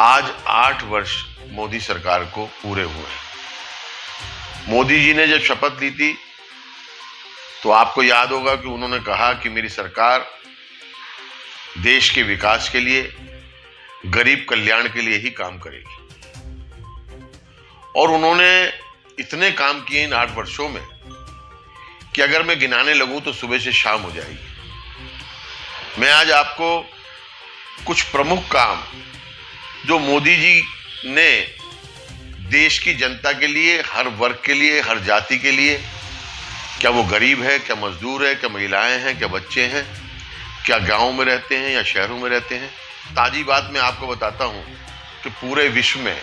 आज 8 वर्ष मोदी सरकार को पूरे हुए हैं। मोदी जी ने जब शपथ ली थी तो आपको याद होगा कि उन्होंने कहा कि मेरी सरकार देश के विकास के लिए, गरीब कल्याण के लिए ही काम करेगी। और उन्होंने इतने काम किए इन 8 वर्षों में कि अगर मैं गिनाने लगूं तो सुबह से शाम हो जाएगी। मैं आज आपको कुछ प्रमुख काम जो मोदी जी ने देश की जनता के लिए, हर वर्ग के लिए, हर जाति के लिए, क्या वो गरीब है, क्या मजदूर है, क्या महिलाएं हैं, क्या बच्चे हैं, क्या गांव में रहते हैं या शहरों में रहते हैं। ताजी बात मैं आपको बताता हूं कि पूरे विश्व में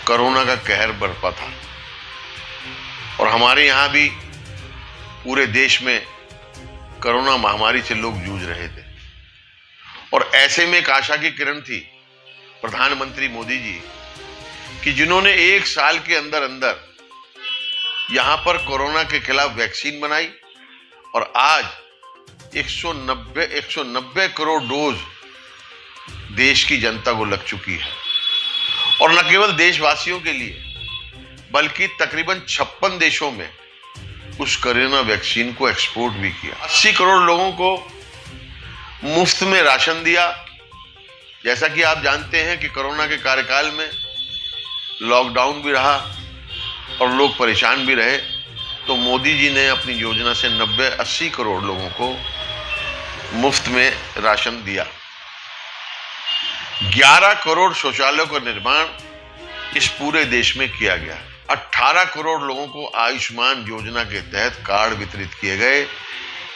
कोरोना का कहर बरपा था और हमारे यहां भी पूरे देश में कोरोना महामारी से लोग जूझ रहे थे। और ऐसे में एक आशा की किरण थी प्रधानमंत्री मोदी जी कि जिन्होंने 1 साल के अंदर अंदर यहां पर कोरोना के खिलाफ वैक्सीन बनाई और आज 190 करोड़ डोज देश की जनता को लग चुकी है। और न केवल देशवासियों के लिए बल्कि तकरीबन 56 देशों में उस कोरोना वैक्सीन को एक्सपोर्ट भी किया। 80 करोड़ लोगों को मुफ्त में राशन दिया। जैसा कि आप जानते हैं कि कोरोना के कार्यकाल में लॉकडाउन भी रहा और लोग परेशान भी रहे, तो मोदी जी ने अपनी योजना से 90-80 करोड़ लोगों को मुफ्त में राशन दिया। 11 करोड़ शौचालयों का निर्माण इस पूरे देश में किया गया। 18 करोड़ लोगों को आयुष्मान योजना के तहत कार्ड वितरित किए गए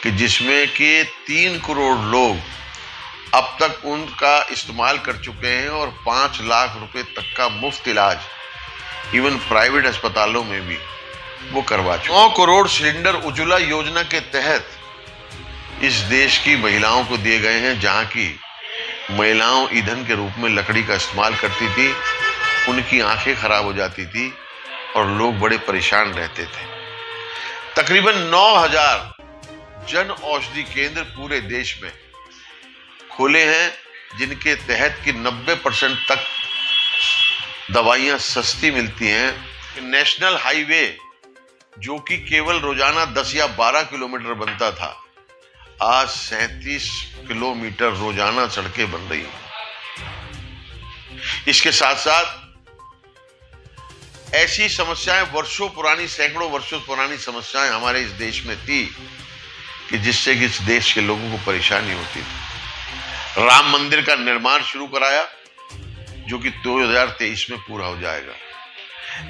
कि जिसमें कि 3 करोड़ लोग अब तक उनका इस्तेमाल कर चुके हैं और 5 लाख रुपए तक का मुफ्त इलाज इवन प्राइवेट अस्पतालों में भी वो करवा चुके। 9 करोड़ सिलेंडर उज्ज्वला योजना के तहत इस देश की महिलाओं को दिए गए हैं, जहां की महिलाओं ईंधन के रूप में लकड़ी का इस्तेमाल करती थी, उनकी आंखें खराब हो जाती थी और लोग बड़े परेशान रहते थे। तकरीबन 9000 जन औषधि केंद्र पूरे देश में खोले हैं, जिनके तहत कि 90% तक दवाइयां सस्ती मिलती हैं। नेशनल हाईवे जो कि केवल रोजाना 10 या 12 किलोमीटर बनता था, आज 37 किलोमीटर रोजाना सड़कें बन रही हैं। इसके साथ साथ ऐसी समस्याएं वर्षों पुरानी, सैकड़ों वर्षों पुरानी समस्याएं हमारे इस देश में थी कि जिससे कि इस देश के लोगों को परेशानी होती थी। राम मंदिर का निर्माण शुरू कराया जो कि 2023 में पूरा हो जाएगा।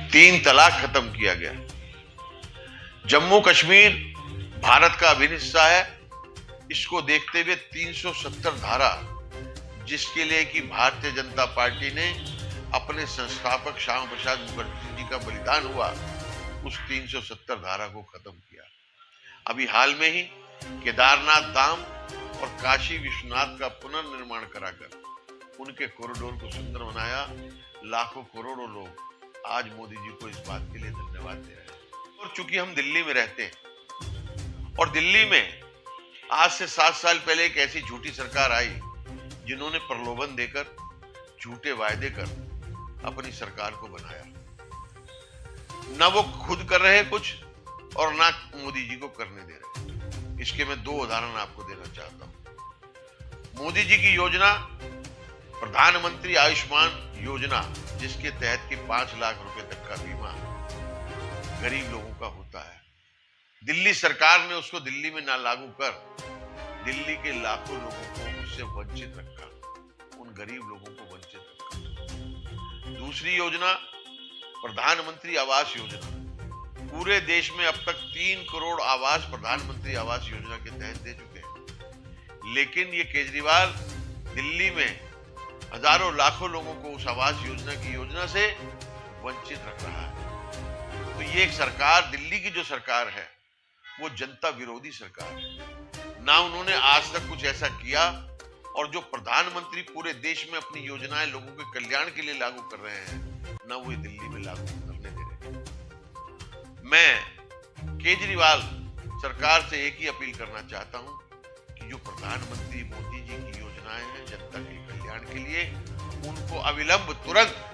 3 तलाक खत्म किया गया। जम्मू कश्मीर भारत का अभिन्न हिस्सा है, इसको देखते हुए 370 धारा, जिसके लिए कि भारतीय जनता पार्टी ने अपने संस्थापक श्यामा प्रसाद मुखर्जी जी का बलिदान हुआ, उस 370 धारा को खत्म किया। अभी हाल में ही केदारनाथ धाम और काशी विश्वनाथ का पुनर्निर्माण कराकर उनके कॉरिडोर को सुंदर बनाया। लाखों करोड़ों लोग आज मोदी जी को इस बात के लिए धन्यवाद दे रहे हैं। और चूंकि हम दिल्ली में रहते हैं और दिल्ली में आज से 7 साल पहले एक ऐसी झूठी सरकार आई जिन्होंने प्रलोभन देकर, झूठे वायदे कर अपनी सरकार को बनाया। ना वो खुद कर रहे कुछ और ना मोदी जी को करने दे रहे। इसके मैं 2 उदाहरण आपको देना चाहता हूं। मोदी जी की योजना प्रधानमंत्री आयुष्मान योजना, जिसके तहत कि 5 लाख रुपए तक का बीमा गरीब लोगों का होता है, दिल्ली सरकार ने उसको दिल्ली में ना लागू कर दिल्ली के लाखों लोगों को उससे वंचित रखा, उन गरीब लोगों को वंचित रखा। दूसरी योजना प्रधानमंत्री आवास योजना। पूरे देश में अब तक 3 करोड़ आवास प्रधानमंत्री आवास योजना के तहत दे चुके हैं, लेकिन ये केजरीवाल दिल्ली में हजारों लाखों लोगों को उस आवास योजना की योजना से वंचित रख रहा है। तो ये एक सरकार, दिल्ली की जो सरकार है, वो जनता विरोधी सरकार है। ना उन्होंने आज तक कुछ ऐसा किया, और जो प्रधानमंत्री पूरे देश में अपनी योजनाएं लोगों के कल्याण के लिए लागू कर रहे हैं, ना वो दिल्ली में लागू करने दे रहे हैं। मैं केजरीवाल सरकार से एक ही अपील करना चाहता हूं कि जो प्रधानमंत्री मोदी जी की योजनाएं हैं जनता के कल्याण के लिए, उनको अविलंब तुरंत